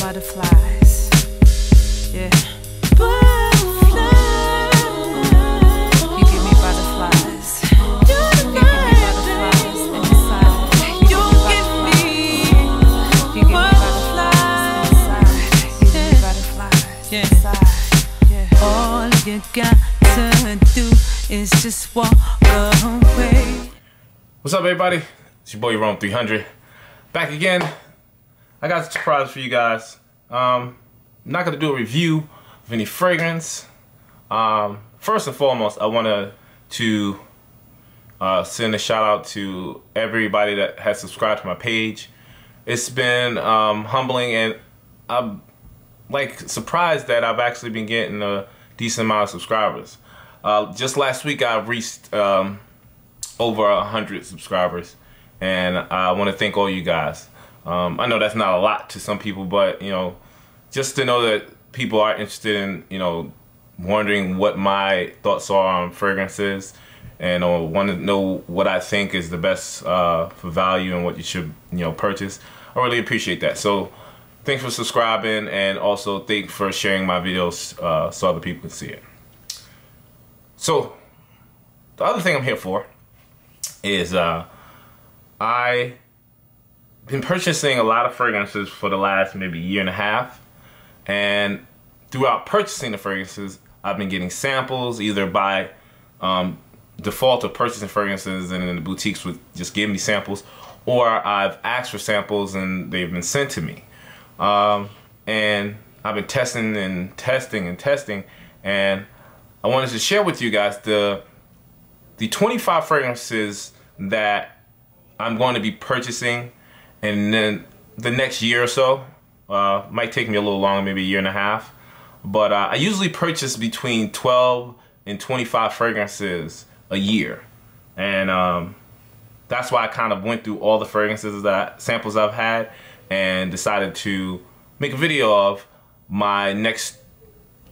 butterflies. Yeah. Butterflies. You give me butterflies. You give me butterflies inside. You give me butterflies inside. You give me butterflies inside. Yeah. All you got to do is just walk away. What's up, everybody? It's your boy Rome 300 back again. I got a surprise for you guys. I'm not gonna do a review of any fragrance. First and foremost, I wanted to send a shout out to everybody that has subscribed to my page. It's been humbling, and I'm like surprised that I've actually been getting a decent amount of subscribers. Just last week I reached over 100 subscribers, and I want to thank all you guys. I know that's not a lot to some people, but you know, just to know that people are interested in, you know, wondering what my thoughts are on fragrances, and want to know what I think is the best for value and what you should, you know, purchase. I really appreciate that. So thanks for subscribing, and also thanks for sharing my videos so other people can see it. So the other thing I'm here for is I've been purchasing a lot of fragrances for the last maybe year and a half, and throughout purchasing the fragrances I've been getting samples either by default of purchasing fragrances, and then the boutiques would just give me samples, or I've asked for samples and they've been sent to me, and I've been testing and testing and testing, and I wanted to share with you guys the 25 fragrances that I'm going to be purchasing, and then the next year or so. Might take me a little longer, maybe a year and a half, but I usually purchase between 12 and 25 fragrances a year, and that's why I kind of went through all the fragrances, samples I've had, and decided to make a video of my next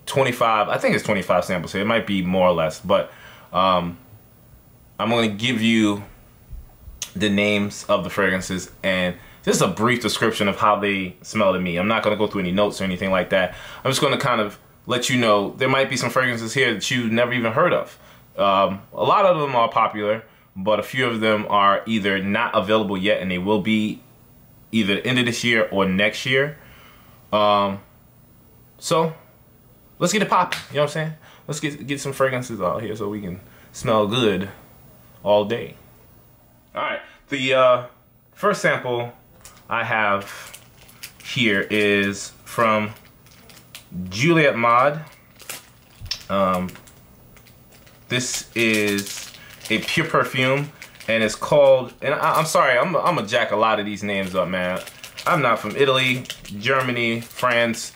25, I think it's 25 samples here, it might be more or less, but I'm going to give you the names of the fragrances and just a brief description of how they smell to me. I'm not going to go through any notes or anything like that. I'm just going to kind of let you know there might be some fragrances here that you've never even heard of. A lot of them are popular, but a few of them are either not available yet, and they will be either end of this year or next year. So let's get it popping. You know what I'm saying? Let's get some fragrances out here so we can smell good all day. All right, the first sample I have here is from Juliette Maude. This is a pure perfume, and it's called, and I'm sorry, I'm gonna jack a lot of these names up, man. I'm not from Italy, Germany, France,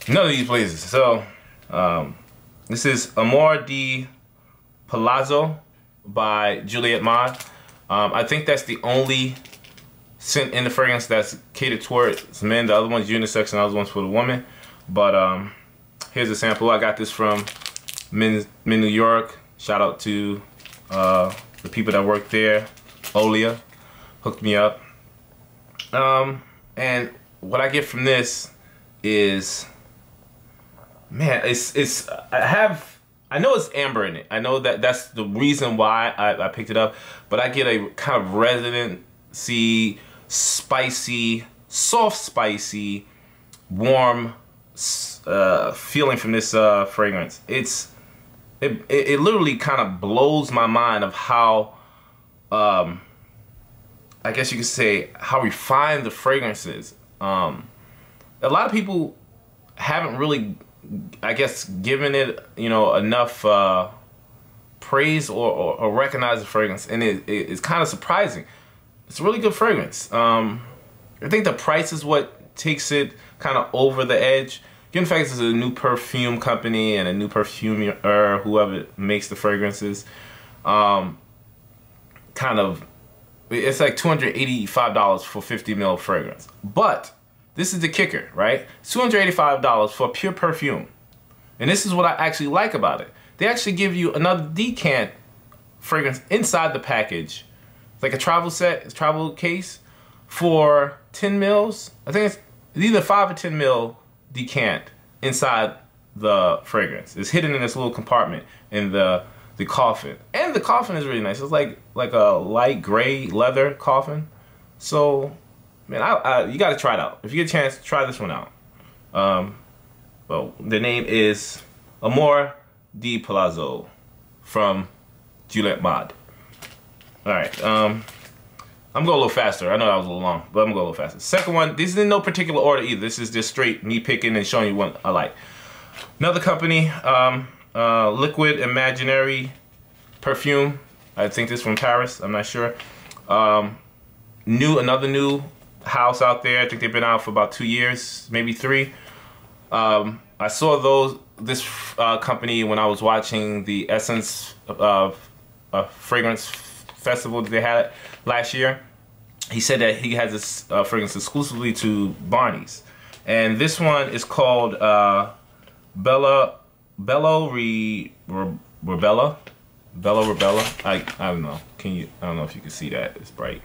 none of these places. So this is Amor di Palazzo by Juliette Maude. I think that's the only scent in the fragrance that's catered towards men. The other one's unisex and the other one's for the woman. But here's a sample. I got this from Men New York. Shout out to the people that work there. Olia hooked me up. And what I get from this is, man, I know it's amber in it. I know that's the reason why I picked it up, but I get a kind of residency, spicy, soft spicy, warm feeling from this fragrance. It literally kind of blows my mind of how, I guess you could say, how refined the fragrance is. A lot of people haven't really, I guess, given it, you know, enough praise or recognize the fragrance, and it's kind of surprising. It's a really good fragrance. I think the price is what takes it kind of over the edge. Given the fact this is a new perfume company and a new perfumer, whoever makes the fragrances, kind of, it's like $285 for 50 ml fragrance. But this is the kicker, right? It's $285 for pure perfume. And this is what I actually like about it. They actually give you another decant fragrance inside the package. It's like a travel set, travel case for 10 mils. I think it's It's either 5 or 10 mil decant inside the fragrance. It's hidden in this little compartment in the coffin. And the coffin is really nice. It's like a light gray leather coffin. So, man, you got to try it out. If you get a chance, try this one out. Well, the name is Amor di Palazzo from Juliette Maude. Alright, I'm going a little faster. I know that was a little long, but I'm going to go a little faster. Second one, this is in no particular order either. This is just straight me picking and showing you what I like. Another company, Liquid Imaginary perfume. I think this is from Paris. I'm not sure. Another new house out there. I think they've been out for about 2 years, maybe 3. I saw this company when I was watching the Essence fragrance festival that they had last year. He said that he has this fragrance exclusively to Barney's, and this one is called Bella Rebella. I don't know. I don't know if you can see that. It's bright.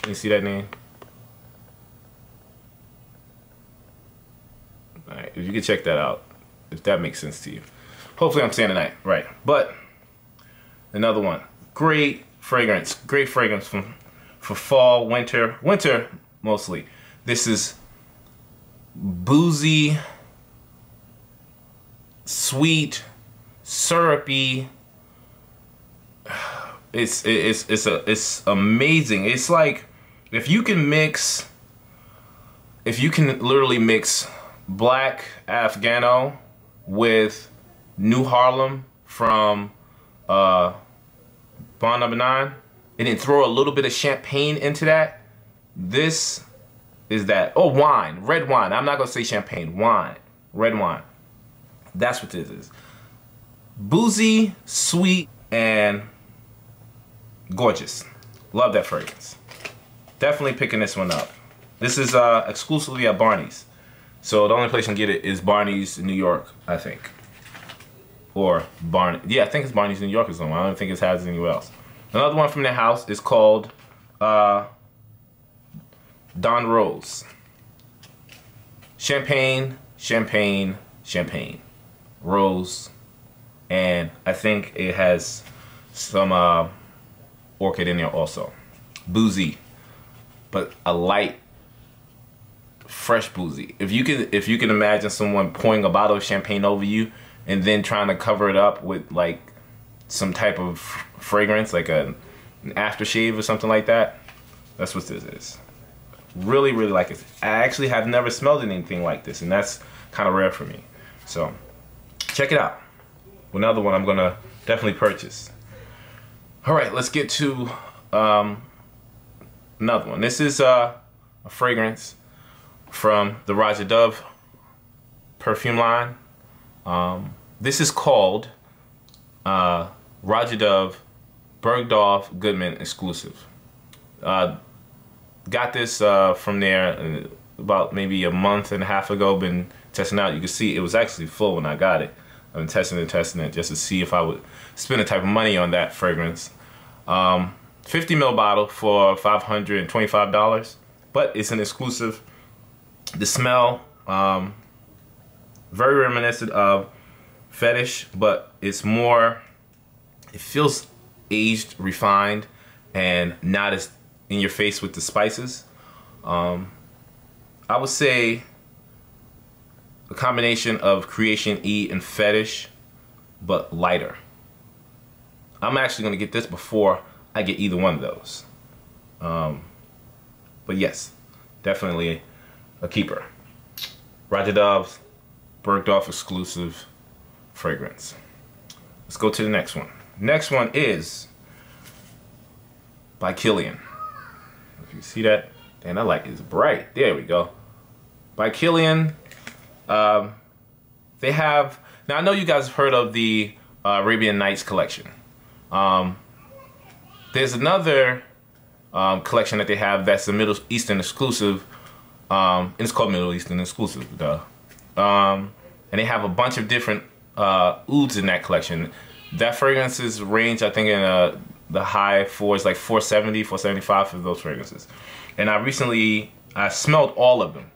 Can you see that name? Alright, if you can check that out, if that makes sense to you. Hopefully I'm saying it right. But another one. Great fragrance for fall, winter mostly. This is boozy, sweet, syrupy. It's amazing. It's like if you can literally mix Black Afghano with New Harlem from Bond Number 9, and then throw a little bit of champagne into that. This is that. Oh, wine, red wine. I'm not gonna say champagne. Wine, red wine. That's what this is. Boozy, sweet, and gorgeous. Love that fragrance. Definitely picking this one up. This is exclusively at Barney's. So the only place you can get it is Barney's in New York, I think. Or Barney. Yeah, I think it's Barney's in New York or something. I don't think it has it anywhere else. Another one from their house is called Don Rose. Champagne, champagne, champagne. Rose. And I think it has some orchid in there also. Boozy. But a light, fresh boozy. If you can imagine someone pouring a bottle of champagne over you and then trying to cover it up with like some type of fragrance, like an aftershave or something like that, that's what this is. Really, really like it. I actually have never smelled anything like this, and that's kind of rare for me. So check it out. Another one I'm gonna definitely purchase. All right, let's get to another one. This is a fragrance from the Roja Dove perfume line. This is called Roja Dove Bergdorf Goodman exclusive. Got this from there about maybe a month and a half ago. Been testing out. You can see it was actually full when I got it. I've been testing it just to see if I would spend the type of money on that fragrance. 50 ml bottle for $525, but it's an exclusive. The smell, very reminiscent of Fetish, but it's more, it feels aged, refined, and not as in your face with the spices. I would say a combination of Creation E and Fetish, but lighter. I'm actually going to get this before I get either one of those. But yes, definitely a keeper. Roja Dove's Bergdorf exclusive fragrance. Let's go to the next one. Next one is by Kilian. If you see that, and I like it. It's bright. There we go. By Kilian. They have, now I know you guys have heard of the Arabian Nights collection. There's another collection that they have that's a Middle Eastern exclusive, and it's called Middle Eastern exclusive, duh. And they have a bunch of different ouds in that collection. That fragrances range, I think, in the high fours, like 470, 475 for those fragrances. And I smelled all of them.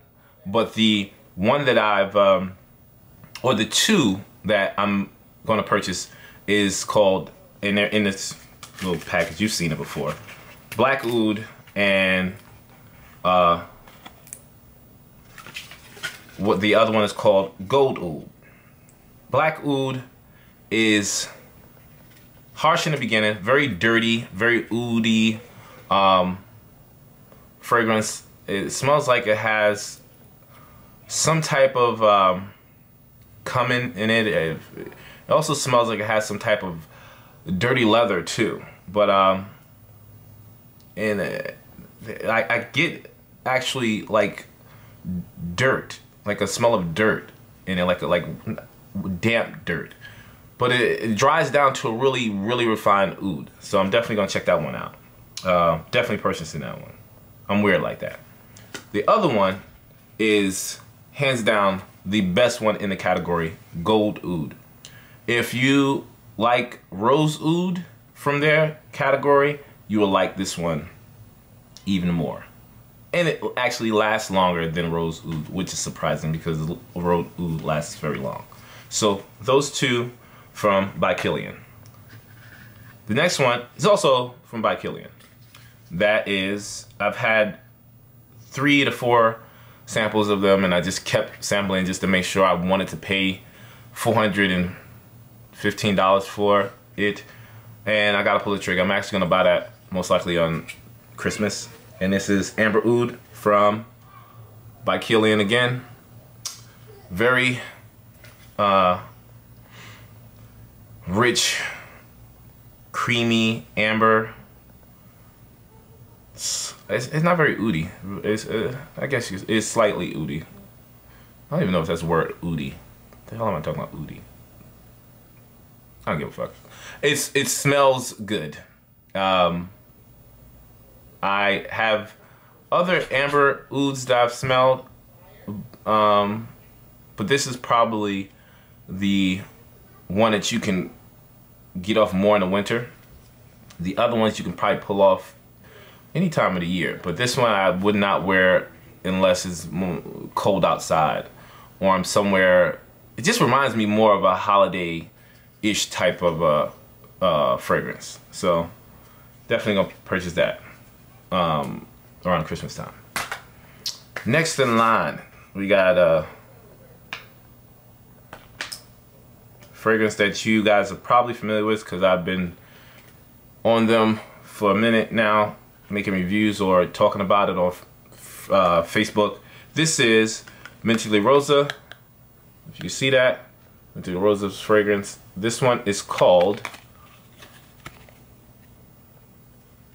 but the one that I've, or the two that I'm going to purchase is called, in this little package, you've seen it before, Black Oud and what the other one is called Gold Oud. Black Oud is harsh in the beginning, very dirty, very oudy fragrance. It smells like it has some type of cumin in it. It also smells like it has some type of dirty leather too. But I get actually like dirt, like a smell of dirt in it, like damp dirt. But it dries down to a really, really refined oud. So I'm definitely gonna check that one out. Definitely purchasing that one. I'm weird like that. The other one is hands down the best one in the category, Gold Oud. If you like Rose Oud from their category, you will like this one even more. And it actually lasts longer than Rose Oud, which is surprising because Rose Oud lasts very long. So those two from By Kilian. The next one is also from By Kilian. That is, I've had 3 to 4 samples of them, and I just kept sampling just to make sure I wanted to pay $415 for it. And I gotta pull the trigger. I'm actually gonna buy that most likely on Christmas. And this is Amber Oud from By Kilian again. Very rich, creamy amber. It's not very oudy. I guess it's slightly oudy. I don't even know if that's the word, oudy. The hell am I talking about, oudy? I don't give a fuck. It smells good. I have other amber ouds that I've smelled, but this is probably the one that you can get off more in the winter. The other ones you can probably pull off any time of the year, but this one I would not wear unless it's cold outside or I'm somewhere. It just reminds me more of a holiday-ish type of fragrance. So definitely gonna purchase that around Christmas time. Next in line, we got a fragrance that you guys are probably familiar with because I've been on them for a minute now, making reviews or talking about it on Facebook. This is Mentally Rosa. If you see that, Mentally Rosa's fragrance. This one is called,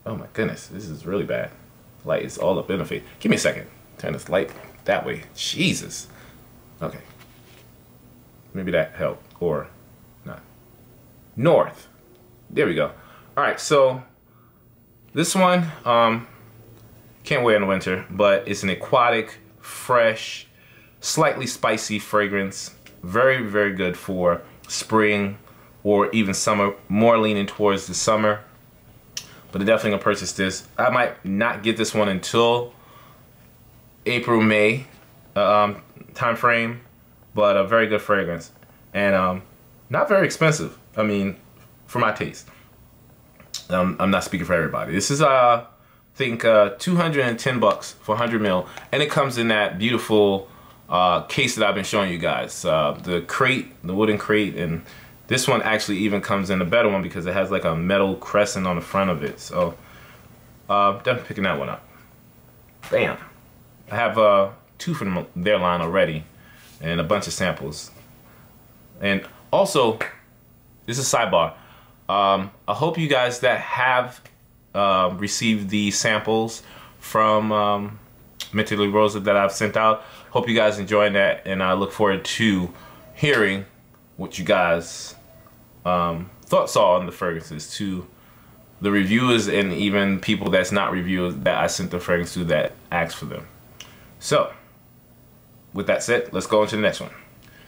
oh my goodness, this is really bad. Light is all up in the face. Give me a second. Turn this light that way. Jesus. Okay. Maybe that helped or not. North. There we go. All right, so this one can't wear in the winter, but it's an aquatic, fresh, slightly spicy fragrance. Very, very good for spring or even summer. More leaning towards the summer, but I'm definitely gonna purchase this. I might not get this one until April, May time frame, but a very good fragrance and not very expensive. I mean, for my taste. I'm not speaking for everybody. This is I think $210 for 100 ml, and it comes in that beautiful case that I've been showing you guys. The crate, the wooden crate, and this one actually even comes in a better one because it has like a metal crescent on the front of it. So definitely picking that one up. Bam! I have 2 from their line already, and a bunch of samples. And also, this is sidebar. I hope you guys that have received the samples from Mentally Rosa that I've sent out, hope you guys enjoying that, and I look forward to hearing what you guys thoughts on the fragrances, to the reviewers and even people that's not reviewers that I sent the fragrance to that asked for them. So, with that said, let's go into the next one.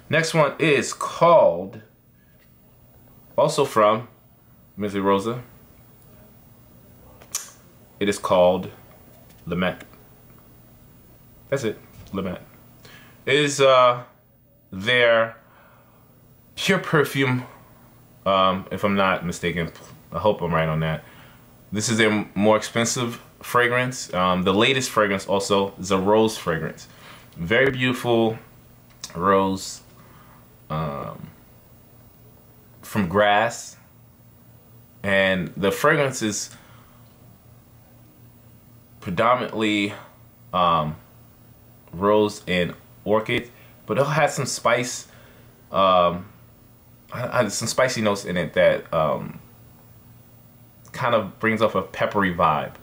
Next one is called, also from Mentally Rosa. It is called Le Mat. That's it, Le Mat. is their Pure Perfume, if I'm not mistaken. I hope I'm right on that. This is their more expensive fragrance. The latest fragrance also is a rose fragrance. Very beautiful rose from grass. And the fragrance is predominantly rose and orchid, but it'll have some spice, some spicy notes in it that kind of brings off a peppery vibe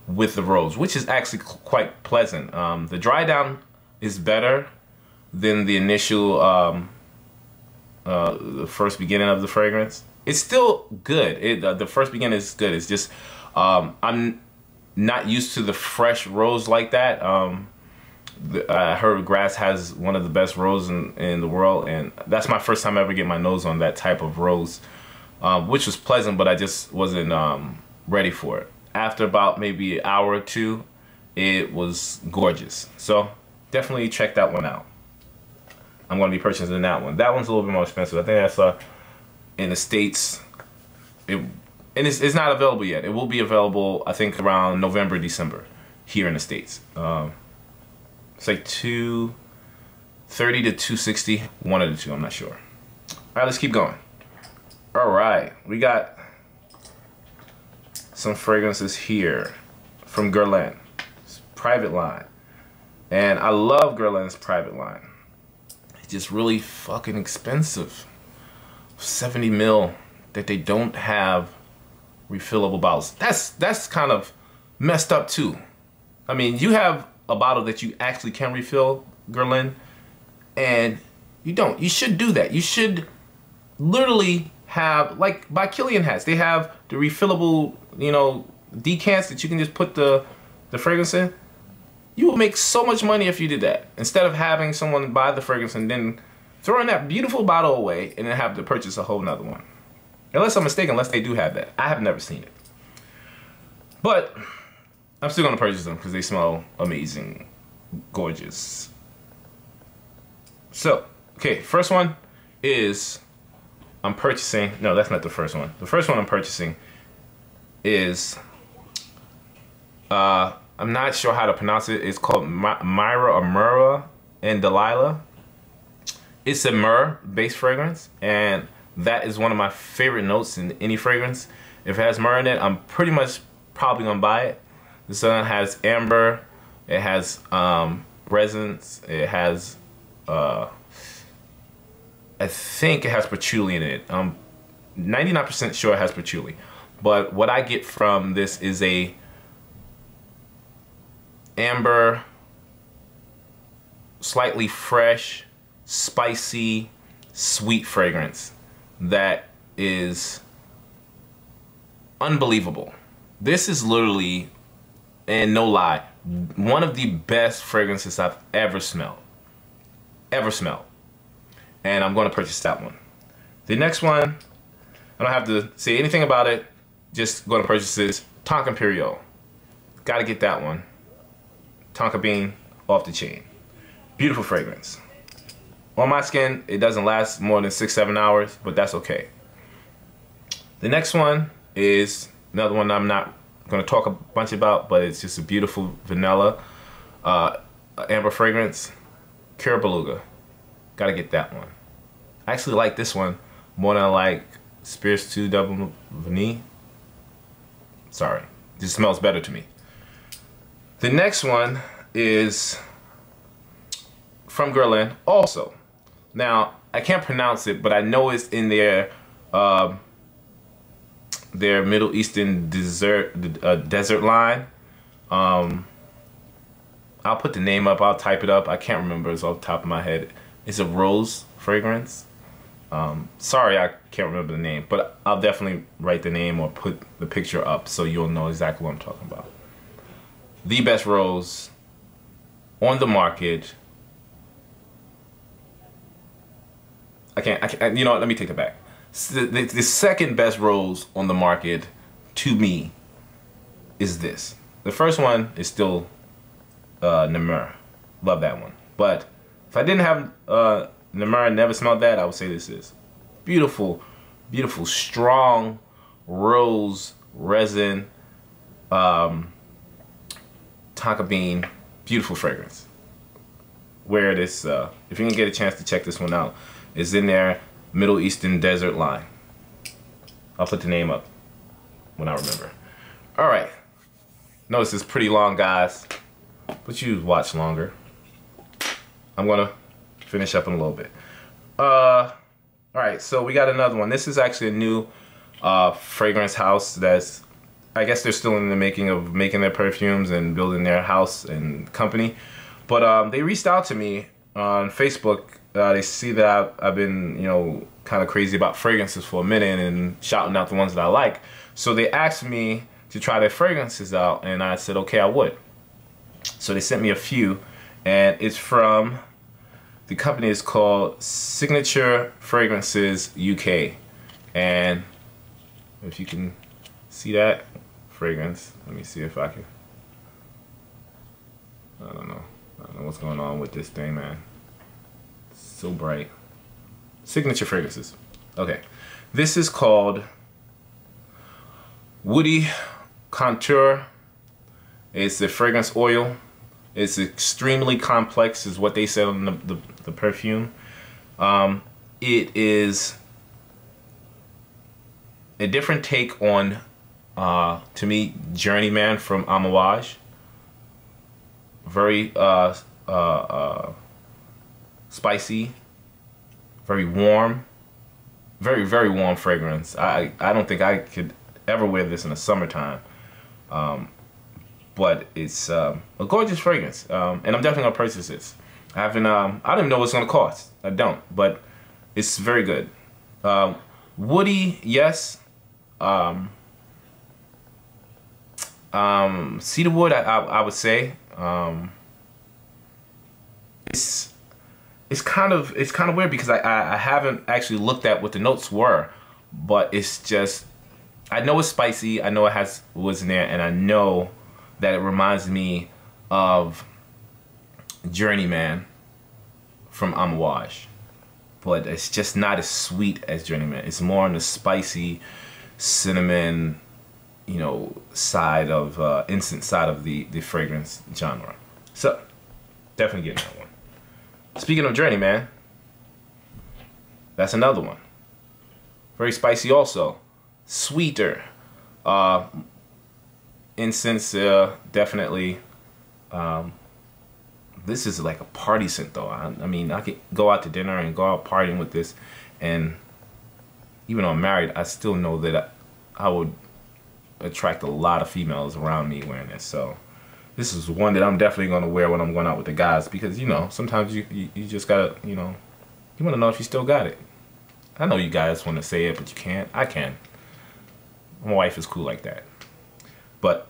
with the rose, which is actually quite pleasant. The dry down is better than the initial, the first beginning of the fragrance. It's still good. The first beginning is good. It's just I'm not used to the fresh rose like that. I heard grass has one of the best roses in the world, and that's my first time ever getting my nose on that type of rose. Which was pleasant, but I just wasn't ready for it. After about maybe an hour or two, it was gorgeous. So definitely check that one out. I'm going to be purchasing that one. That one's a little bit more expensive. I think that's in the States. And it's not available yet. It will be available, I think, around November, December here in the States. It's like $230 to $260, one of the two. I'm not sure. All right, let's keep going. All right, we got some fragrances here from Guerlain. It's private line. And I love Guerlain's private line. It's just really fucking expensive. 70 mil that they don't have refillable bottles. That's kind of messed up too. I mean, you have a bottle that you actually can refill, Guerlain, and you don't. You should do that. You should literally have, like by Kilian has, they have the refillable, you know, decants that you can just put the fragrance in. You will make so much money if you did that, instead of having someone buy the fragrance and then throwing that beautiful bottle away and then have to purchase a whole nother one. Unless I'm mistaken, unless they do have that. I have never seen it. But I'm still gonna purchase them because they smell amazing, gorgeous. So, okay, first one is I'm purchasing, no, that's not the first one. The first one I'm purchasing is, I'm not sure how to pronounce it. It's called Myra or Myrrh and Delilah. It's a myrrh based fragrance, and that is one of my favorite notes in any fragrance. If it has myrrh in it, I'm pretty much probably gonna buy it. This one has amber, it has resins, it has I think it has patchouli in it. I'm 99% sure it has patchouli. But what I get from this is a amber, slightly fresh, spicy, sweet fragrance that is unbelievable. This is literally, and no lie, one of the best fragrances I've ever smelled. Ever smelled. And I'm going to purchase that one. The next one, I don't have to say anything about it, just going to purchase this Tonka Imperial. Gotta get that one. Tonka bean, off the chain. Beautiful fragrance. On my skin, it doesn't last more than 6-7 hours, but that's okay. The next one is another one I'm not going to talk a bunch about, but it's just a beautiful vanilla amber fragrance. Kira Beluga. Gotta get that one. I actually like this one more than I like Spirits 2 Double Vanille. Sorry, it just smells better to me. The next one is from Guerlain also. Now, I can't pronounce it, but I know it's in their Middle Eastern desert line. I'll put the name up, I'll type it up. I can't remember, it's off the top of my head. It's a rose fragrance. Sorry, I can't remember the name, but I'll definitely write the name or put the picture up so you'll know exactly what I'm talking about. The best rose on the market. I can't, you know what, let me take it back. The second best rose on the market to me is this. The first one is still Namur. Love that one. But If I didn't have Namura Never Smelled That, I would say this is beautiful, beautiful, strong rose resin, tonka bean, beautiful fragrance. Wear this, if you can get a chance to check this one out, it's in their Middle Eastern Desert line. I'll put the name up when I remember. All right, notice it's pretty long, guys, but you watch longer. I'm gonna finish up in a little bit. All right, so we got another one. This is actually a new fragrance house that's, I guess they're still in the making of making their perfumes and building their house and company. But they reached out to me on Facebook. They see that I've been, you know, kind of crazy about fragrances for a minute and shouting out the ones that I like. So they asked me to try their fragrances out, and I said, okay, I would. So they sent me a few, and it's from, the company is called Signature Fragrances UK. And if you can see that fragrance, let me see if I can. I don't know what's going on with this thing, man. It's so bright. Signature Fragrances. Okay. This is called Woody Contour. It's a fragrance oil. It's extremely complex, is what they said on the perfume. It is a different take on, to me, Journeyman from Amouage. Very spicy, very warm, very warm fragrance. I don't think I could ever wear this in the summertime. But it's a gorgeous fragrance, and I'm definitely gonna purchase this. I haven't, I don't even know what it's gonna cost. I don't, but it's very good. Woody, yes. Cedarwood, I would say. It's kind of weird because I haven't actually looked at what the notes were, but it's just, I know it's spicy. I know it has woods in there, and I know that it reminds me of Journeyman from Amouage, but it's just not as sweet as Journeyman. It's more on the spicy, cinnamon, you know, side of incense side of the fragrance genre. So definitely getting that one. Speaking of Journeyman, that's another one. Very spicy also, sweeter. Incense, definitely. This is like a party scent though. I mean, I could go out to dinner and go out partying with this, and even though I'm married, I still know that I would attract a lot of females around me wearing this. So this is one that I'm definitely going to wear when I'm going out with the guys, because, you know, sometimes you just gotta, you know, you want to know if you still got it. I know you guys want to say it, but you can't. I can. My wife is cool like that. But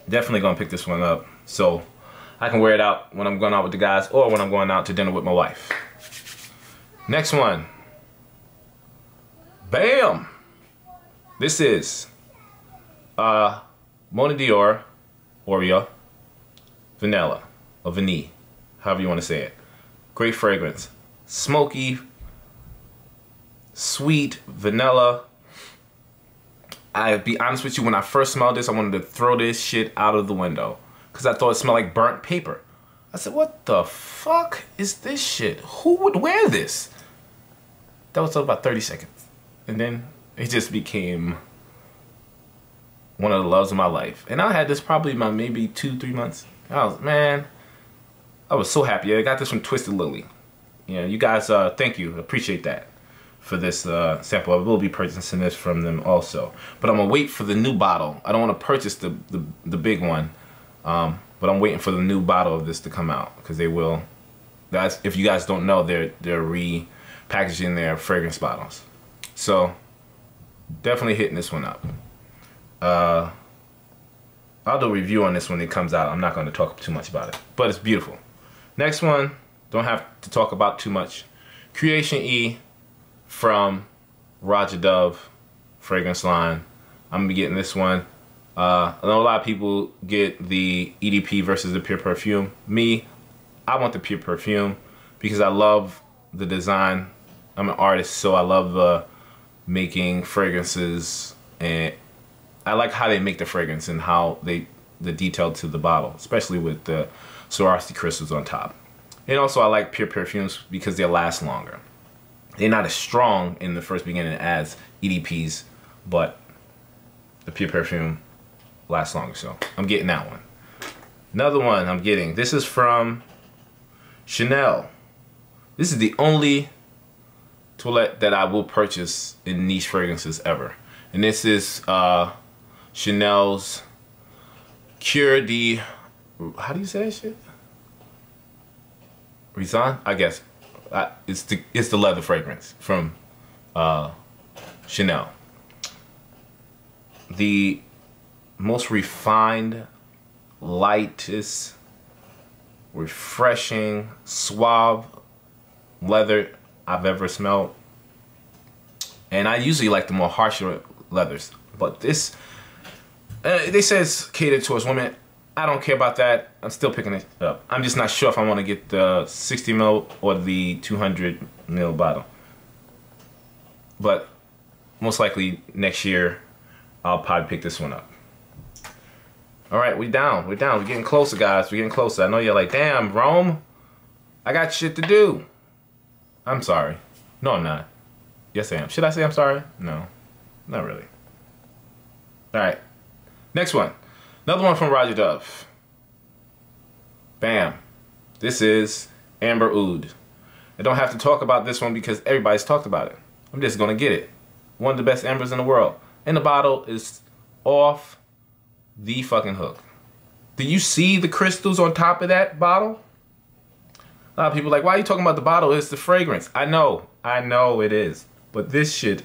definitely gonna pick this one up so I can wear it out when I'm going out with the guys or when I'm going out to dinner with my wife. Next one. Bam! This is Mona Dior Oreo Vanilla, or Vanille, however you want to say it. Great fragrance. Smoky, sweet, vanilla. I'll be honest with you, when I first smelled this, I wanted to throw this shit out of the window because I thought it smelled like burnt paper. I said, what the fuck is this shit? Who would wear this? That was about 30 seconds. And then it just became one of the loves of my life. And I had this probably about maybe 2-3 months. I was so happy. I got this from Twisted Lily. You know, you guys, thank you. Appreciate that for this sample. I will be purchasing this from them also. But I'm gonna wait for the new bottle. I don't want to purchase the big one, but I'm waiting for the new bottle of this to come out, because they will. Guys, if you guys don't know, they're repackaging their fragrance bottles. So definitely hitting this one up. I'll do a review on this when it comes out. I'm not going to talk too much about it, but it's beautiful. Next one, don't have to talk about too much. Creation E from Roger Dove fragrance line. I'm gonna be getting this one. I know a lot of people get the EDP versus the pure perfume. Me, I want the pure perfume. because I love the design. I'm an artist, so I love making fragrances, and I like how they make the fragrance and how the detail to the bottle, especially with the Swarovski crystals on top. And also I like Pure Perfumes because they last longer. They're not as strong in the first beginning as EDPs, but the Pure Perfume lasts longer, so I'm getting that one. Another one I'm getting, this is from Chanel. This is the only toilette that I will purchase in niche fragrances ever. And this is Chanel's Cure de, how do you say that shit? Raison, I guess. It's the leather fragrance from Chanel. The most refined, lightest, refreshing, suave leather I've ever smelled. And I usually like the more harsher leathers, but this, they say it's catered towards women. I don't care about that. I'm still picking it up. I'm just not sure if I want to get the 60 ml or the 200 ml bottle. But most likely next year, I'll probably pick this one up. All right, we're down. We're getting closer, guys. We're getting closer. I know you're like, damn, Rome, I got shit to do. I'm sorry. No, I'm not. Yes, I am. Should I say I'm sorry? No, not really. All right, next one. Another one from Roger Dove. Bam. This is Amber Oud. I don't have to talk about this one because everybody's talked about it. I'm just gonna get it. One of the best ambers in the world. And the bottle is off the fucking hook. Do you see the crystals on top of that bottle? A lot of people are like, why are you talking about the bottle? It's the fragrance. I know it is. But this shit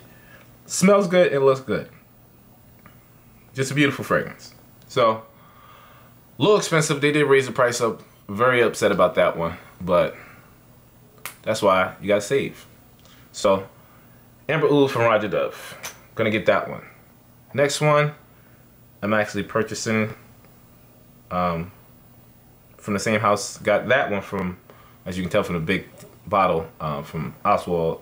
smells good and looks good. Just a beautiful fragrance. So, a little expensive. They did raise the price up. Very upset about that one. But that's why you gotta save. So, Amber Oud from Roger Dove. Gonna get that one. Next one, I'm actually purchasing from the same house. Got that one from, as you can tell from the big bottle, from Oswald.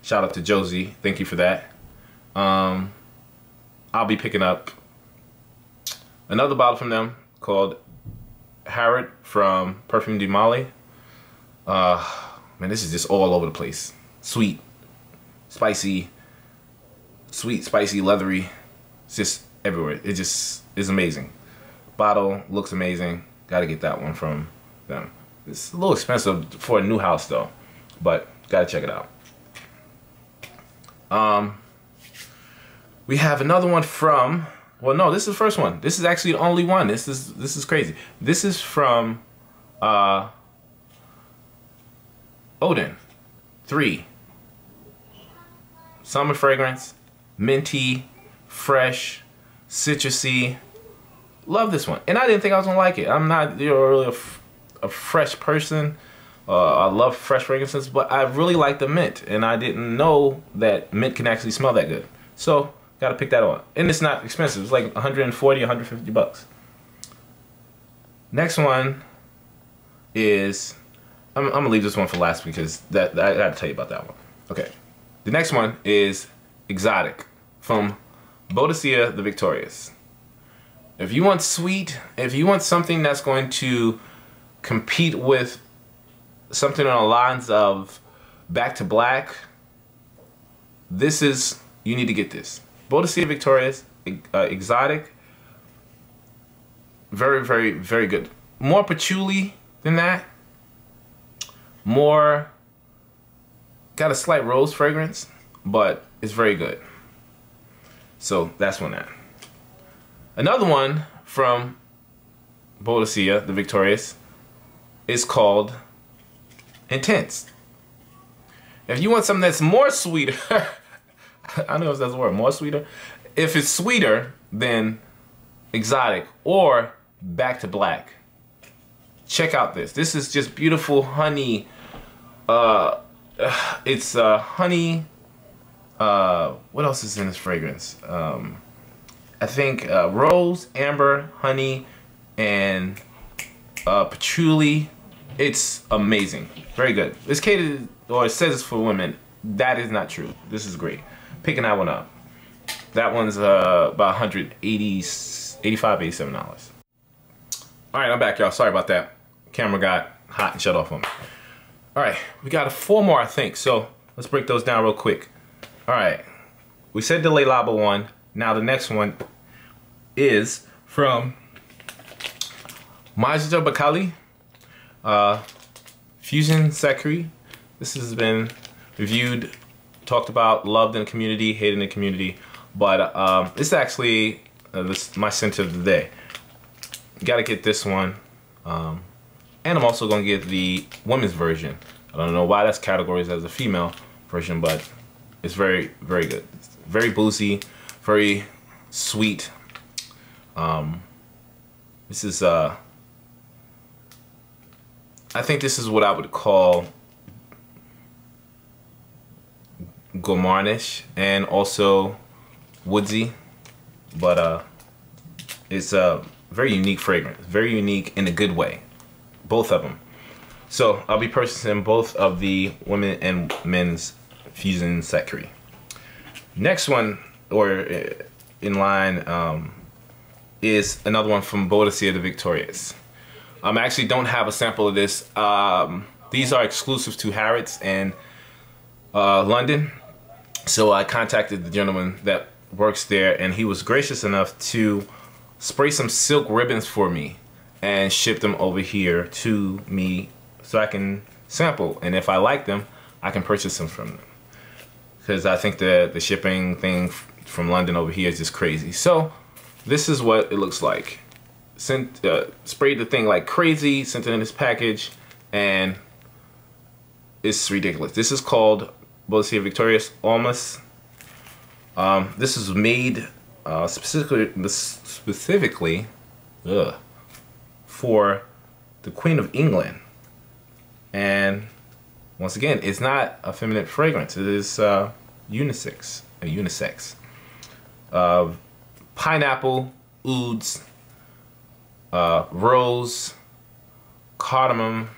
Shout out to Josie. Thank you for that. I'll be picking up another bottle from them called Harrod from Perfume de Mali. Man, this is just all over the place. Sweet, spicy, leathery. It's just everywhere. It just is amazing. Bottle looks amazing. Gotta get that one from them. It's a little expensive for a new house though, but gotta check it out. We have another one from, well, no, this is the first one. This is actually the only one. This is crazy. This is from Odin 3. Summer fragrance, minty, fresh, citrusy. Love this one. And I didn't think I was gonna like it. I'm not really a fresh person. I love fresh fragrances, but I really like the mint, and I didn't know that mint can actually smell that good. So, gotta pick that up. And it's not expensive. It's like 140, 150 bucks. Next one is, I'm gonna leave this one for last because I gotta tell you about that one. Okay. The next one is Exotic from Boadicea the Victorious. If you want sweet, if you want something that's going to compete with something on the lines of Back to Black, you need to get this. Boadicea Victorious, Exotic. Very, very, very good. More patchouli than that. More, got a slight rose fragrance, but it's very good. So that's one that. Another one from Boadicea the Victorious is called Intense. If you want something that's more sweeter, I don't know if that's the word, more sweeter. If it's sweeter than Exotic or Back to Black, check out this. This is just beautiful honey. It's honey. What else is in this fragrance? I think rose, amber, honey, and patchouli. It's amazing. Very good. It's catered, or it says it's for women. That is not true. This is great. Picking that one up. That one's about $185, $87. All right, I'm back, y'all. Sorry about that. Camera got hot and shut off on me. All right, we got 4 more, I think. So let's break those down real quick. All right, we said the Le Labo one. Now the next one is from Majda Bakali, Fusion Sakri. This has been reviewed, talked about, loved in the community, hated in the community, but it's actually my scent of the day. Gotta get this one, and I'm also gonna get the women's version. I don't know why that's categorized as a female version, but it's very, very good. It's very boozy, very sweet. This is I think this is what I would call gourmandish and also woodsy, but it's a very unique fragrance, very unique in a good way, both of them. So I'll be purchasing both of the women and men's Fusion Sakri. Next one, or in line, is another one from Boadicea de Victorious. I actually don't have a sample of this. These are exclusive to Harrods in London. So I contacted the gentleman that works there, and he was gracious enough to spray some silk ribbons for me and ship them over here to me so I can sample. And if I like them, I can purchase them from them. Because I think the shipping thing from London over here is just crazy. So this is what it looks like. Sprayed the thing like crazy, sent it in this package, and it's ridiculous. This is called Boadicea Victorious Almas. This is made specifically for the Queen of England, and once again, it's not a feminine fragrance. It is unisex. Pineapple, ouds, rose, cardamom,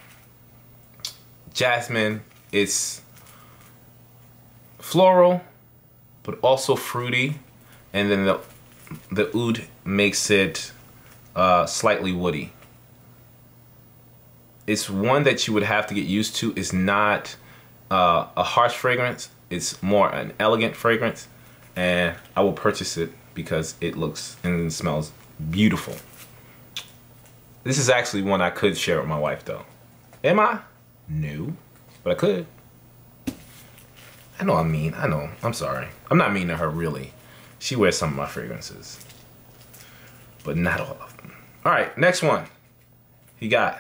jasmine. It's floral, but also fruity, and then the oud makes it slightly woody. It's one that you would have to get used to. It's not a harsh fragrance. It's more an elegant fragrance, and I will purchase it because it looks and smells beautiful. This is actually one I could share with my wife, though. Am I? No, but I could. I know I'm mean. I know. I'm sorry. I'm not mean to her, really. She wears some of my fragrances, but not all of them. All right, next one. He got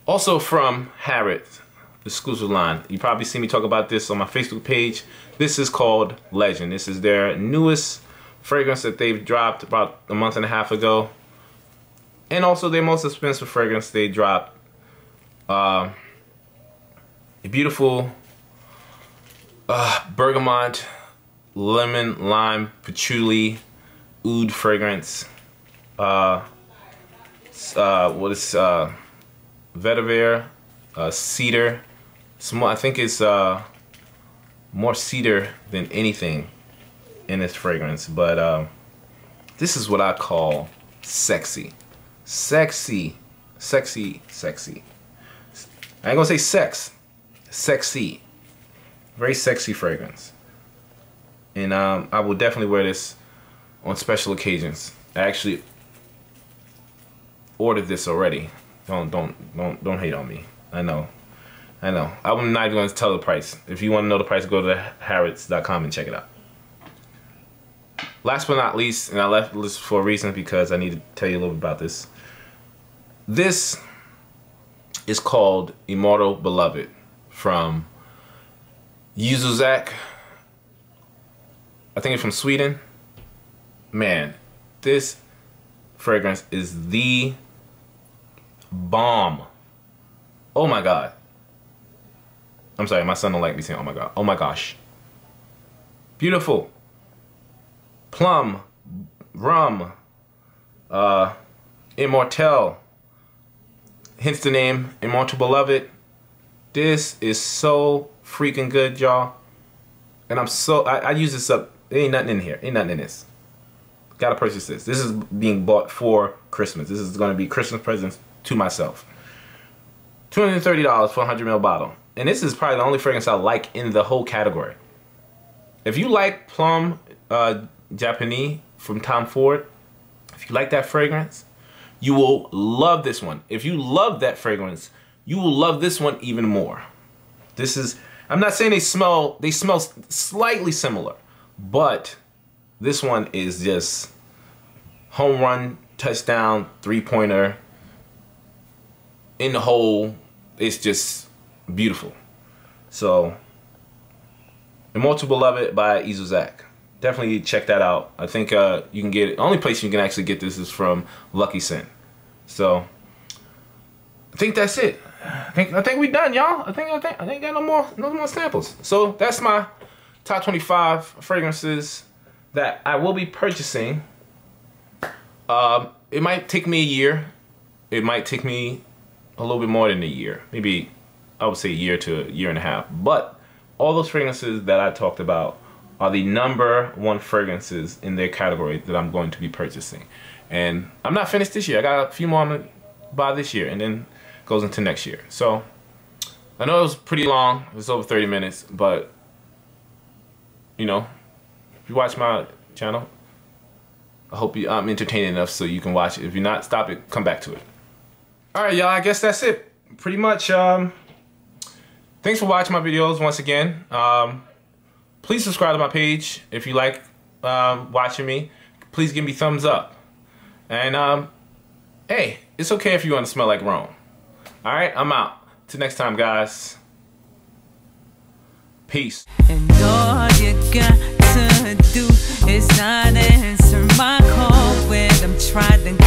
also from Harrods, exclusive line. You probably see me talk about this on my Facebook page. This is called Legend. This is their newest fragrance that they've dropped about a month and a half ago, and also their most expensive fragrance they dropped. A beautiful bergamot, lemon, lime, patchouli, oud fragrance. What is vetiver, cedar. I think it's more cedar than anything in this fragrance, but this is what I call sexy. Sexy. Sexy. Sexy. I ain't gonna say sex. Sexy. Very sexy fragrance. And I will definitely wear this on special occasions. I actually ordered this already. Don't hate on me. I know. I'm not even going to tell the price. If you want to know the price, go to harrods.com and check it out. Last but not least, and I left this for a reason because I need to tell you a little bit about this. This is called Immortal Beloved from Yuzuzak. I think it's from Sweden. Man, this fragrance is the bomb. Oh my god. I'm sorry, my son don't like me saying oh my god. Oh my gosh. Beautiful. Plum, rum, Immortelle, hence the name, Immortal Beloved. This is so freaking good, y'all. And I use this up. There ain't nothing in here. Ain't nothing in this. Gotta purchase this. This is being bought for Christmas. This is gonna be Christmas presents to myself. $230 for a 100 ml bottle. And this is probably the only fragrance I like in the whole category. If you like Plum Japanese from Tom Ford, if you like that fragrance, you will love this one. If you love that fragrance, you will love this one even more. This is, I'm not saying they smell slightly similar, but this one is just home run, touchdown, three-pointer. In the hole, it's just beautiful. So, Immortal Beloved by Izuzak. Definitely check that out. I think you can get it. The only place you can actually get this is from Lucky Scent. So, I think that's it. I think we done, y'all. I think got no more samples. So that's my top 25 fragrances that I will be purchasing. It might take me a year. It might take me a little bit more than a year. Maybe I would say a year to a year and a half. But all those fragrances that I talked about are the #1 fragrances in their category that I'm going to be purchasing. And I'm not finished this year. I got a few more I'm gonna buy this year, and then goes into next year. So I know it was pretty long. It was over 30 minutes, but you know, if you watch my channel, I hope I'm entertaining enough so you can watch it. If you're not, stop it, come back to it. All right, y'all, I guess that's it. Pretty much, thanks for watching my videos once again. Please subscribe to my page if you like watching me. Please give me thumbs up. And hey, it's okay if you want to smell like Rome. All right, I'm out. Till next time, guys. Peace. And all you got to do is not answer my call when I'm trying to